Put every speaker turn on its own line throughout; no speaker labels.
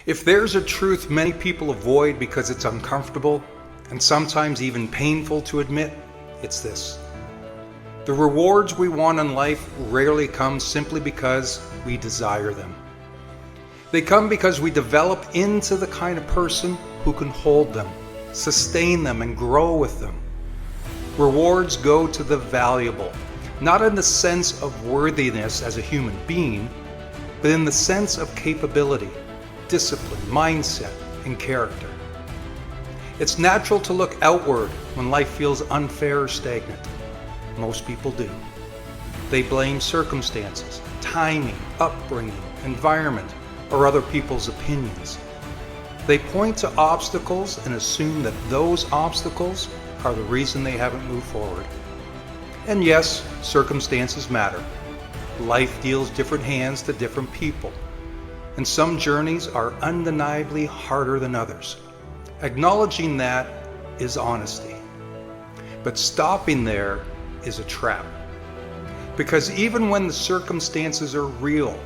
If there's a truth many people avoid because it's uncomfortable and sometimes even painful to admit, it's this. The rewards we want in life rarely come simply because we desire them. They come because we develop into the kind of person who can hold them, sustain them, and grow with them. Rewards go to the valuable, not in the sense of worthiness as a human being, but in the sense of capability, discipline, mindset, and character. It's natural to look outward when life feels unfair or stagnant. Most people do. They blame circumstances, timing, upbringing, environment, or other people's opinions. They point to obstacles and assume that those obstacles are the reason they haven't moved forward. And yes, circumstances matter. Life deals different hands to different people, and some journeys are undeniably harder than others. Acknowledging that is honesty. But stopping there is a trap. Because even when the circumstances are real,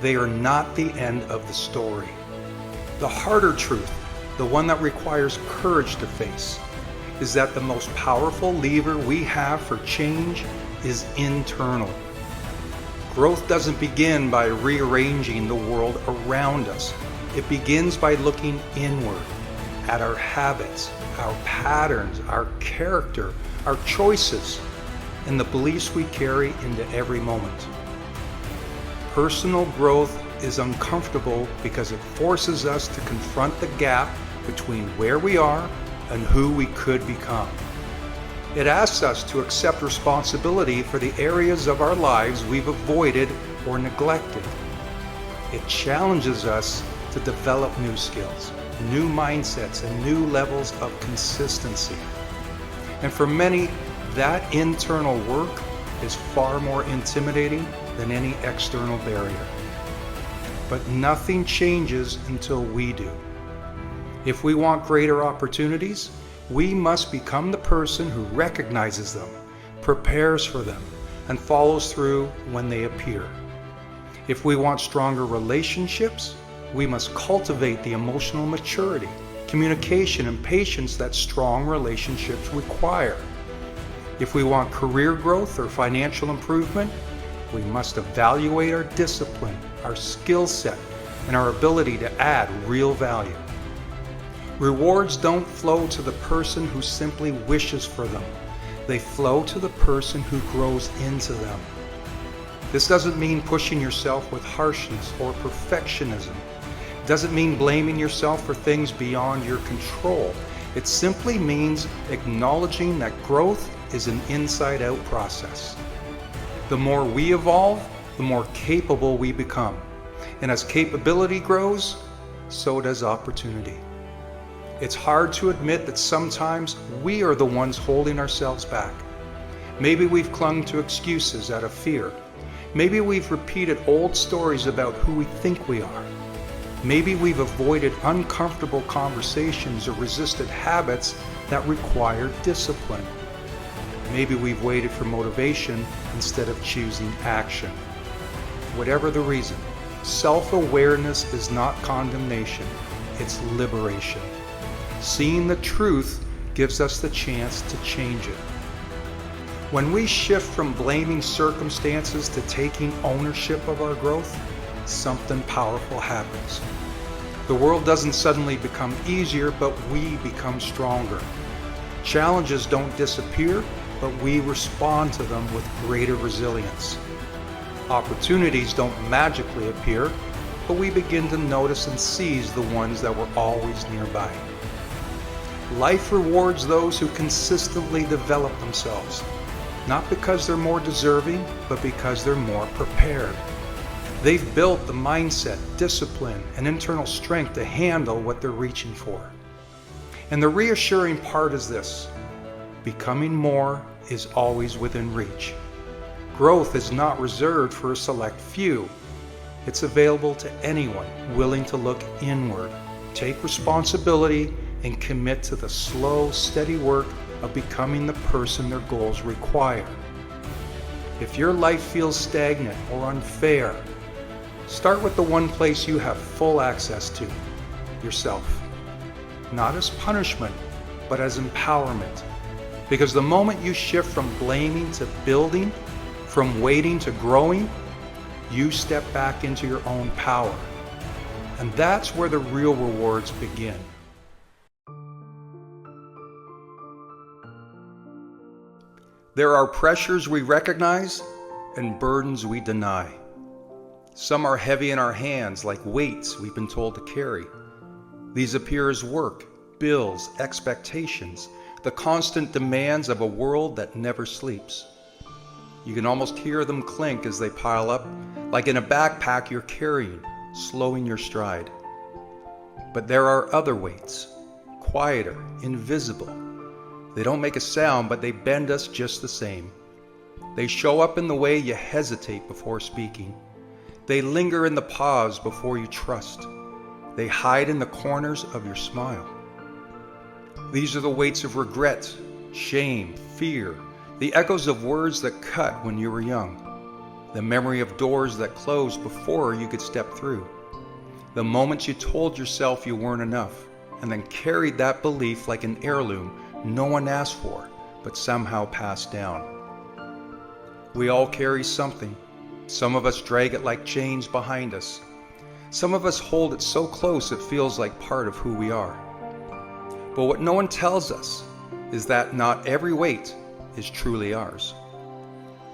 they are not the end of the story. The harder truth, the one that requires courage to face, is that the most powerful lever we have for change is internal. Growth doesn't begin by rearranging the world around us. It begins by looking inward at our habits, our patterns, our character, our choices, and the beliefs we carry into every moment. Personal growth is uncomfortable because it forces us to confront the gap between where we are and who we could become. It asks us to accept responsibility for the areas of our lives we've avoided or neglected. It challenges us to develop new skills, new mindsets, and new levels of consistency. And for many, that internal work is far more intimidating than any external barrier. But nothing changes until we do. If we want greater opportunities, we must become the person who recognizes them, prepares for them, and follows through when they appear. If we want stronger relationships, we must cultivate the emotional maturity, communication, and patience that strong relationships require. If we want career growth or financial improvement, we must evaluate our discipline, our skill set, and our ability to add real value. Rewards don't flow to the person who simply wishes for them. They flow to the person who grows into them. This doesn't mean pushing yourself with harshness or perfectionism. It doesn't mean blaming yourself for things beyond your control. It simply means acknowledging that growth is an inside-out process. The more we evolve, the more capable we become. And as capability grows, so does opportunity. It's hard to admit that sometimes we are the ones holding ourselves back. Maybe we've clung to excuses out of fear. Maybe we've repeated old stories about who we think we are. Maybe we've avoided uncomfortable conversations or resisted habits that require discipline. Maybe we've waited for motivation instead of choosing action. Whatever the reason, self-awareness is not condemnation, it's liberation. Seeing the truth gives us the chance to change it. When we shift from blaming circumstances to taking ownership of our growth, something powerful happens. The world doesn't suddenly become easier, but we become stronger. Challenges don't disappear, but we respond to them with greater resilience. Opportunities don't magically appear, but we begin to notice and seize the ones that were always nearby. Life rewards those who consistently develop themselves, not because they're more deserving, but because they're more prepared. They've built the mindset, discipline, and internal strength to handle what they're reaching for. And the reassuring part is this: becoming more is always within reach. Growth is not reserved for a select few. It's available to anyone willing to look inward, take responsibility, and commit to the slow, steady work of becoming the person their goals require. If your life feels stagnant or unfair, start with the one place you have full access to, yourself, not as punishment, but as empowerment. Because the moment you shift from blaming to building, from waiting to growing, you step back into your own power. And that's where the real rewards begin. There are pressures we recognize and burdens we deny. Some are heavy in our hands, like weights we've been told to carry. These appear as work, bills, expectations, the constant demands of a world that never sleeps. You can almost hear them clink as they pile up, like in a backpack you're carrying, slowing your stride. But there are other weights, quieter, invisible. They don't make a sound, but they bend us just the same. They show up in the way you hesitate before speaking. They linger in the pause before you trust. They hide in the corners of your smile. These are the weights of regret, shame, fear, the echoes of words that cut when you were young, the memory of doors that closed before you could step through, the moments you told yourself you weren't enough, and then carried that belief like an heirloom no one asked for, but somehow passed down. We all carry something. Some of us drag it like chains behind us. Some of us hold it so close it feels like part of who we are. But what no one tells us is that not every weight is truly ours.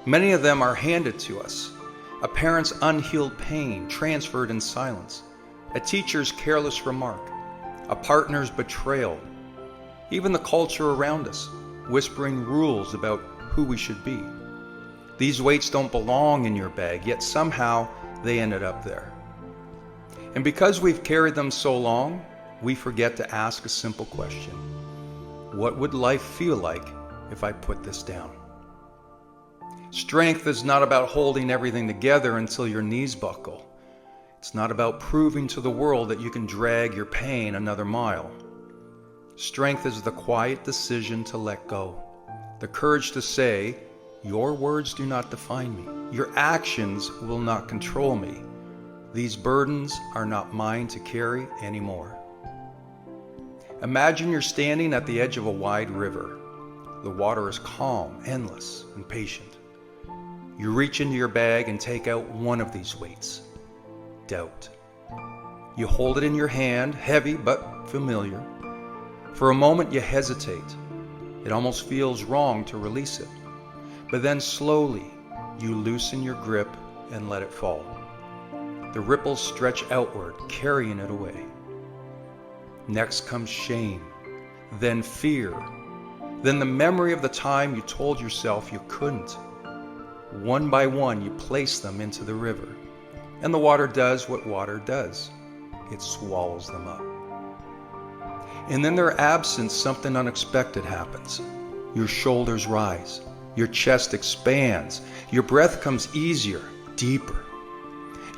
Many of them are handed to us. A parent's unhealed pain transferred in silence. A teacher's careless remark. A partner's betrayal. Even the culture around us, whispering rules about who we should be. These weights don't belong in your bag, yet somehow they ended up there. And because we've carried them so long, we forget to ask a simple question. What would life feel like if I put this down? Strength is not about holding everything together until your knees buckle. It's not about proving to the world that you can drag your pain another mile. Strength is the quiet decision to let go. The courage to say, your words do not define me. Your actions will not control me. These burdens are not mine to carry anymore. Imagine you're standing at the edge of a wide river. The water is calm, endless, and patient. You reach into your bag and take out one of these weights, doubt. You hold it in your hand, heavy but familiar. For a moment you hesitate. It almost feels wrong to release it. But then slowly you loosen your grip and let it fall. The ripples stretch outward, carrying it away. Next comes shame, then fear, then the memory of the time you told yourself you couldn't. One by one you place them into the river, and the water does what water does. It swallows them up. And in their absence, something unexpected happens. Your shoulders rise, your chest expands, your breath comes easier, deeper.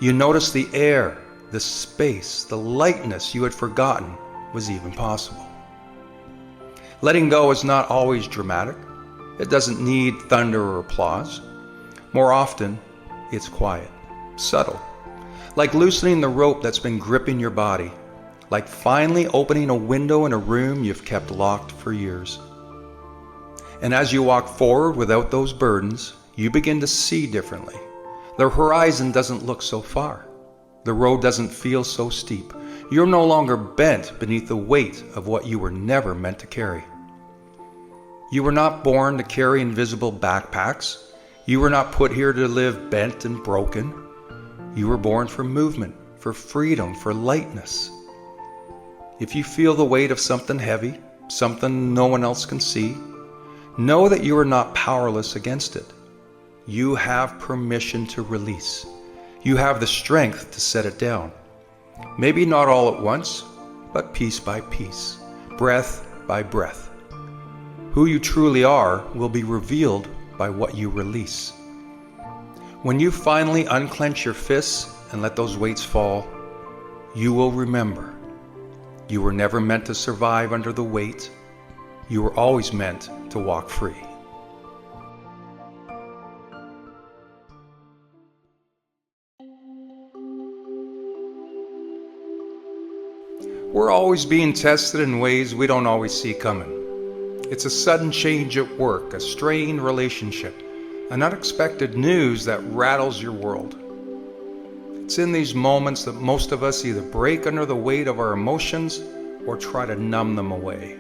You notice the air, the space, the lightness you had forgotten was even possible. Letting go is not always dramatic. It doesn't need thunder or applause. More often, it's quiet, subtle, like loosening the rope that's been gripping your body, like finally opening a window in a room you've kept locked for years. And as you walk forward without those burdens, you begin to see differently. The horizon doesn't look so far. The road doesn't feel so steep. You're no longer bent beneath the weight of what you were never meant to carry. You were not born to carry invisible backpacks. You were not put here to live bent and broken. You were born for movement, for freedom, for lightness. If you feel the weight of something heavy, something no one else can see, know that you are not powerless against it. You have permission to release. You have the strength to set it down. Maybe not all at once, but piece by piece, breath by breath. Who you truly are will be revealed by what you release. When you finally unclench your fists and let those weights fall, you will remember. You were never meant to survive under the weight. You were always meant to walk free. We're always being tested in ways we don't always see coming. It's a sudden change at work, a strained relationship, an unexpected news that rattles your world. It's in these moments that most of us either break under the weight of our emotions or try to numb them away.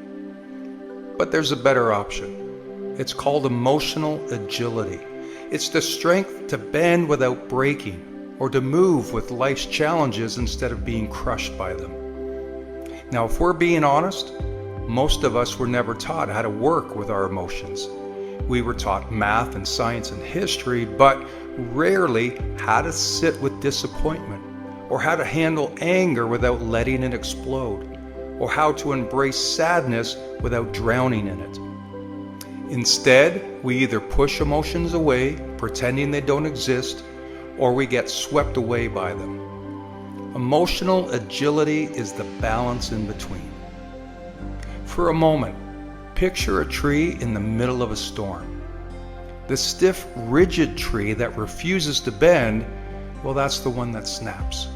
But there's a better option. It's called emotional agility. It's the strength to bend without breaking, or to move with life's challenges instead of being crushed by them. Now, if we're being honest, most of us were never taught how to work with our emotions. We were taught math and science and history, but rarely how to sit with disappointment, or how to handle anger without letting it explode, or how to embrace sadness without drowning in it. Instead, we either push emotions away, pretending they don't exist, or we get swept away by them. Emotional agility is the balance in between. For a moment, picture a tree in the middle of a storm. The stiff, rigid tree that refuses to bend, well, that's the one that snaps.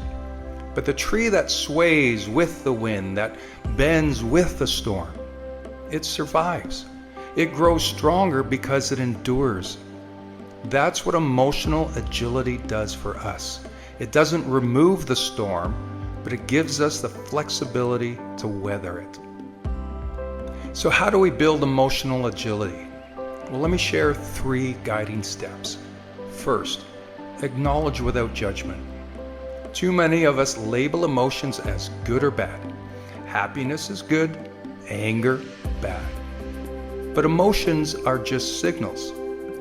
But the tree that sways with the wind, that bends with the storm, it survives. It grows stronger because it endures. That's what emotional agility does for us. It doesn't remove the storm, but it gives us the flexibility to weather it. So how do we build emotional agility? Well, let me share 3 guiding steps. First, acknowledge without judgment. Too many of us label emotions as good or bad. Happiness is good, anger, bad. But emotions are just signals.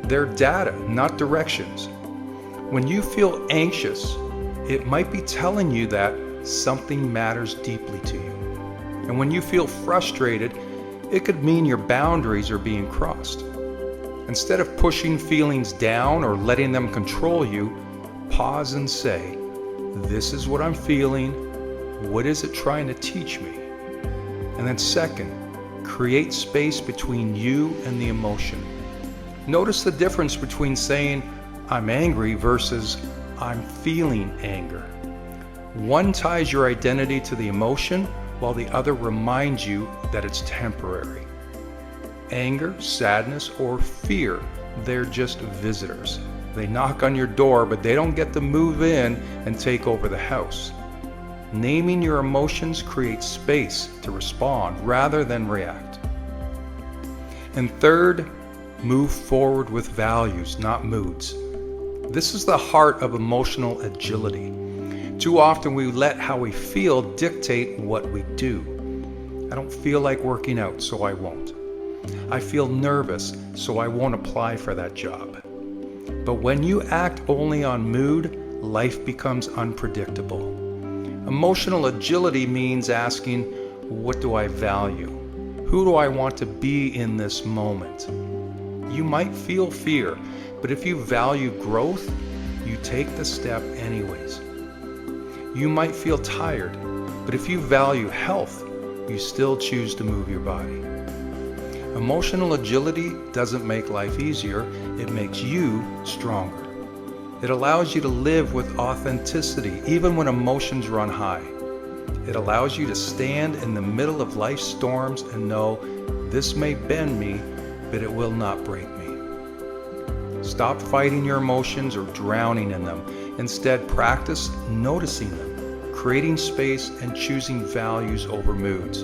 They're data, not directions. When you feel anxious, it might be telling you that something matters deeply to you. And when you feel frustrated, it could mean your boundaries are being crossed. Instead of pushing feelings down or letting them control you, pause and say, "This is what I'm feeling. What is it trying to teach me?" And then second, create space between you and the emotion. Notice the difference between saying, "I'm angry" versus "I'm feeling anger." One ties your identity to the emotion, while the other reminds you that it's temporary. Anger, sadness, or fear, they're just visitors. They knock on your door, but they don't get to move in and take over the house. Naming your emotions creates space to respond rather than react. And third, move forward with values, not moods. This is the heart of emotional agility. Too often we let how we feel dictate what we do. I don't feel like working out, so I won't. I feel nervous, so I won't apply for that job. But when you act only on mood, life becomes unpredictable. Emotional agility means asking, what do I value? Who do I want to be in this moment? You might feel fear, but if you value growth, you take the step anyways. You might feel tired, but if you value health, you still choose to move your body. Emotional agility doesn't make life easier, it makes you stronger. It allows you to live with authenticity even when emotions run high. It allows you to stand in the middle of life's storms and know this may bend me, but it will not break me. Stop fighting your emotions or drowning in them. Instead, practice noticing them, creating space, and choosing values over moods.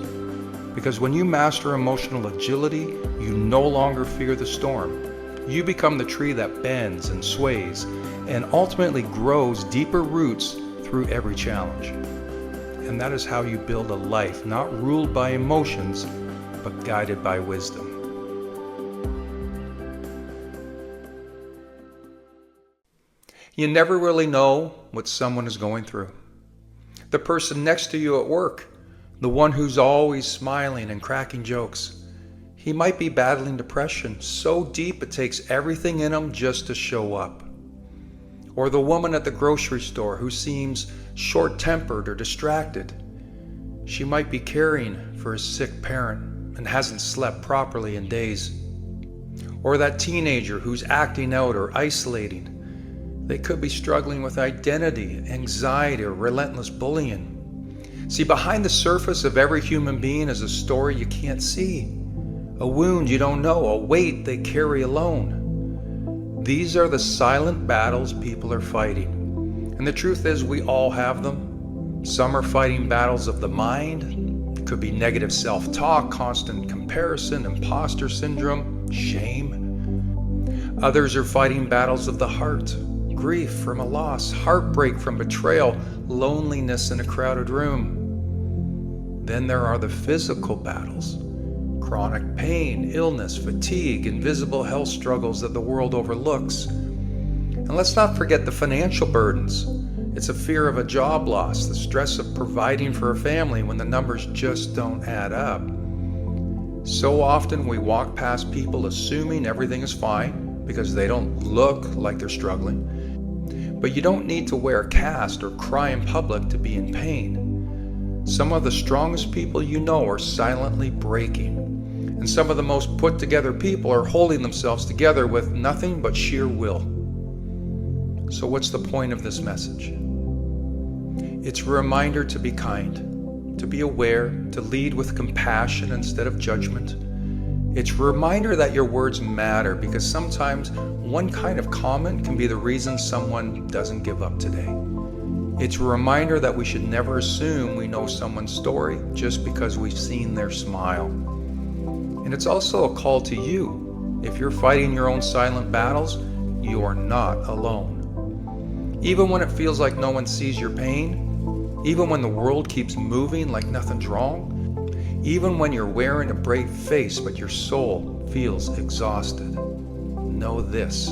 Because when you master emotional agility, you no longer fear the storm. You become the tree that bends and sways and ultimately grows deeper roots through every challenge. And that is how you build a life not ruled by emotions, but guided by wisdom. You never really know what someone is going through. The person next to you at work, the one who's always smiling and cracking jokes, he might be battling depression so deep it takes everything in him just to show up. Or the woman at the grocery store who seems short-tempered or distracted. She might be caring for a sick parent and hasn't slept properly in days. Or that teenager who's acting out or isolating. They could be struggling with identity, anxiety, or relentless bullying. See, behind the surface of every human being is a story you can't see, a wound you don't know, a weight they carry alone. These are the silent battles people are fighting. And the truth is, we all have them. Some are fighting battles of the mind. It could be negative self-talk, constant comparison, imposter syndrome, shame. Others are fighting battles of the heart. Grief from a loss, heartbreak from betrayal, loneliness in a crowded room. Then there are the physical battles. Chronic pain, illness, fatigue, invisible health struggles that the world overlooks. And let's not forget the financial burdens. It's a fear of a job loss, the stress of providing for a family when the numbers just don't add up. So often we walk past people assuming everything is fine because they don't look like they're struggling. But you don't need to wear a cast or cry in public to be in pain. Some of the strongest people you know are silently breaking. And some of the most put together people are holding themselves together with nothing but sheer will. So what's the point of this message? It's a reminder to be kind, to be aware, to lead with compassion instead of judgment. It's a reminder that your words matter, because sometimes one kind of comment can be the reason someone doesn't give up today. It's a reminder that we should never assume we know someone's story just because we've seen their smile. And it's also a call to you. If you're fighting your own silent battles, you are not alone. Even when it feels like no one sees your pain, even when the world keeps moving like nothing's wrong, even when you're wearing a brave face but your soul feels exhausted, know this: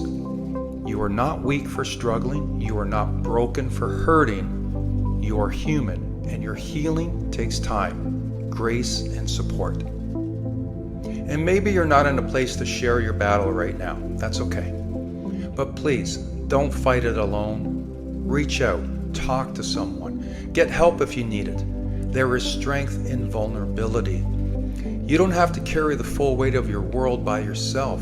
you are not weak for struggling, you are not broken for hurting, you are human, and your healing takes time, grace, and support. And maybe you're not in a place to share your battle right now. That's okay. But please, don't fight it alone. Reach out, talk to someone, get help if you need it. There is strength in vulnerability. You don't have to carry the full weight of your world by yourself.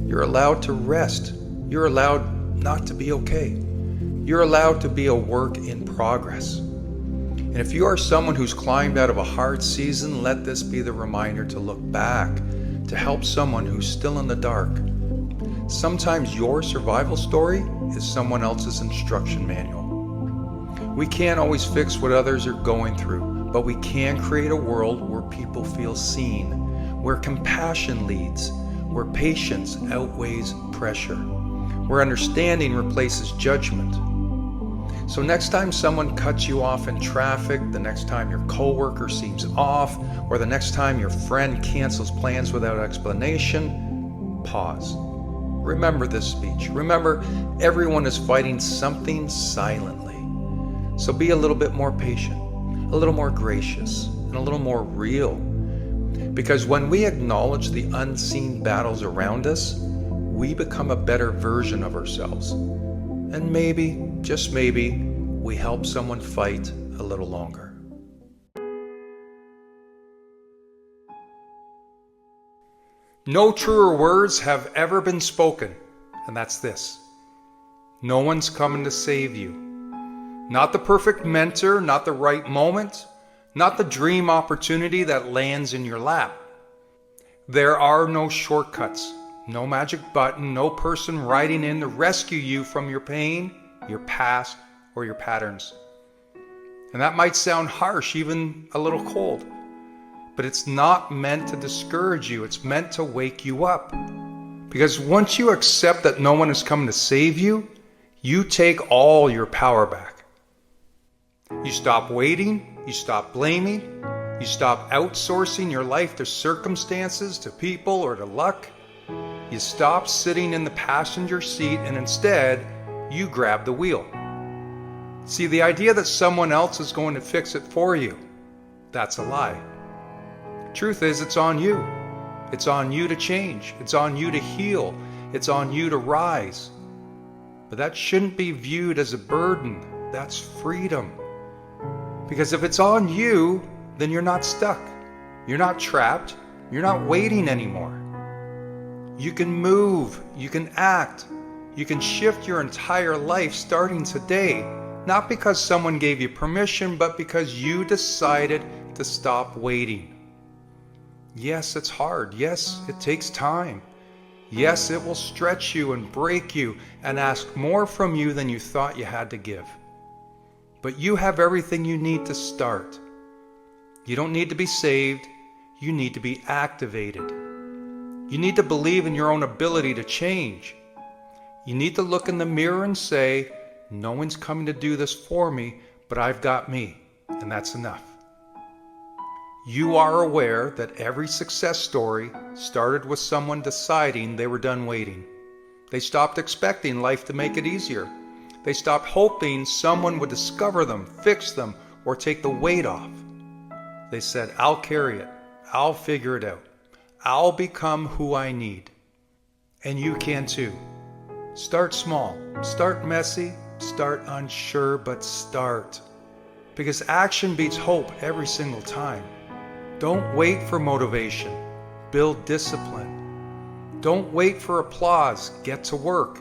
You're allowed to rest. You're allowed not to be okay. You're allowed to be a work in progress. And if you are someone who's climbed out of a hard season, let this be the reminder to look back, to help someone who's still in the dark. Sometimes your survival story is someone else's instruction manual. We can't always fix what others are going through, but we can create a world where people feel seen, where compassion leads, where patience outweighs pressure, where understanding replaces judgment. So next time someone cuts you off in traffic, the next time your coworker seems off, or the next time your friend cancels plans without explanation, pause. Remember this speech. Remember, everyone is fighting something silently. So be a little bit more patient, a little more gracious, and a little more real. Because when we acknowledge the unseen battles around us, we become a better version of ourselves. And maybe, just maybe, we help someone fight a little longer. No truer words have ever been spoken, and that's this: no one's coming to save you. Not the perfect mentor, not the right moment, not the dream opportunity that lands in your lap. There are no shortcuts, no magic button, no person riding in to rescue you from your pain, your past, or your patterns. And that might sound harsh, even a little cold, but it's not meant to discourage you. It's meant to wake you up. Because once you accept that no one is coming to save you, you take all your power back. You stop waiting, you stop blaming, you stop outsourcing your life to circumstances, to people, or to luck. You stop sitting in the passenger seat and instead, you grab the wheel. See, the idea that someone else is going to fix it for you, that's a lie. Truth is, it's on you. It's on you to change. It's on you to heal. It's on you to rise. But that shouldn't be viewed as a burden. That's freedom. Because if it's on you, then you're not stuck. You're not trapped. You're not waiting anymore. You can move. You can act. You can shift your entire life starting today, Not because someone gave you permission, but because you decided to stop waiting. Yes, it's hard. Yes, it takes time. Yes, it will stretch you and break you and ask more from you than you thought you had to give. But you have everything you need to start. You don't need to be saved. You need to be activated. You need to believe in your own ability to change. You need to look in the mirror and say, no one's coming to do this for me, but I've got me, and that's enough. You are aware that every success story started with someone deciding they were done waiting. They stopped expecting life to make it easier. They stopped hoping someone would discover them, fix them, or take the weight off. They said, I'll carry it. I'll figure it out. I'll become who I need. And you can too. Start small. Start messy. Start unsure, but start. Because action beats hope every single time. Don't wait for motivation. Build discipline. Don't wait for applause. Get to work.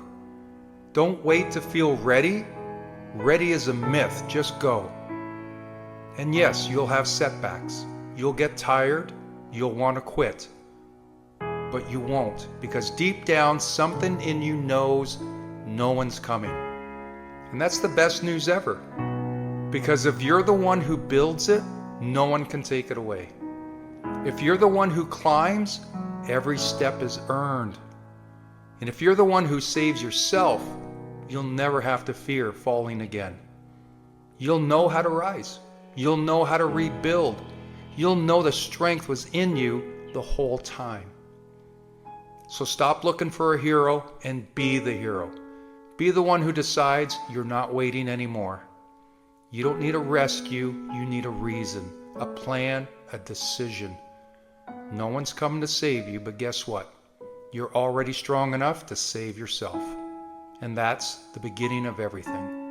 Don't wait to feel ready. Ready is a myth. Just go. And yes, you'll have setbacks. You'll get tired. You'll want to quit. But you won't, because deep down, something in you knows no one's coming. And that's the best news ever. Because if you're the one who builds it, no one can take it away. If you're the one who climbs, every step is earned. And if you're the one who saves yourself, you'll never have to fear falling again. You'll know how to rise. You'll know how to rebuild. You'll know the strength was in you the whole time. So stop looking for a hero and be the hero. Be the one who decides you're not waiting anymore. You don't need a rescue, you need a reason, a plan, a decision. No one's coming to save you, but guess what? You're already strong enough to save yourself. And that's the beginning of everything.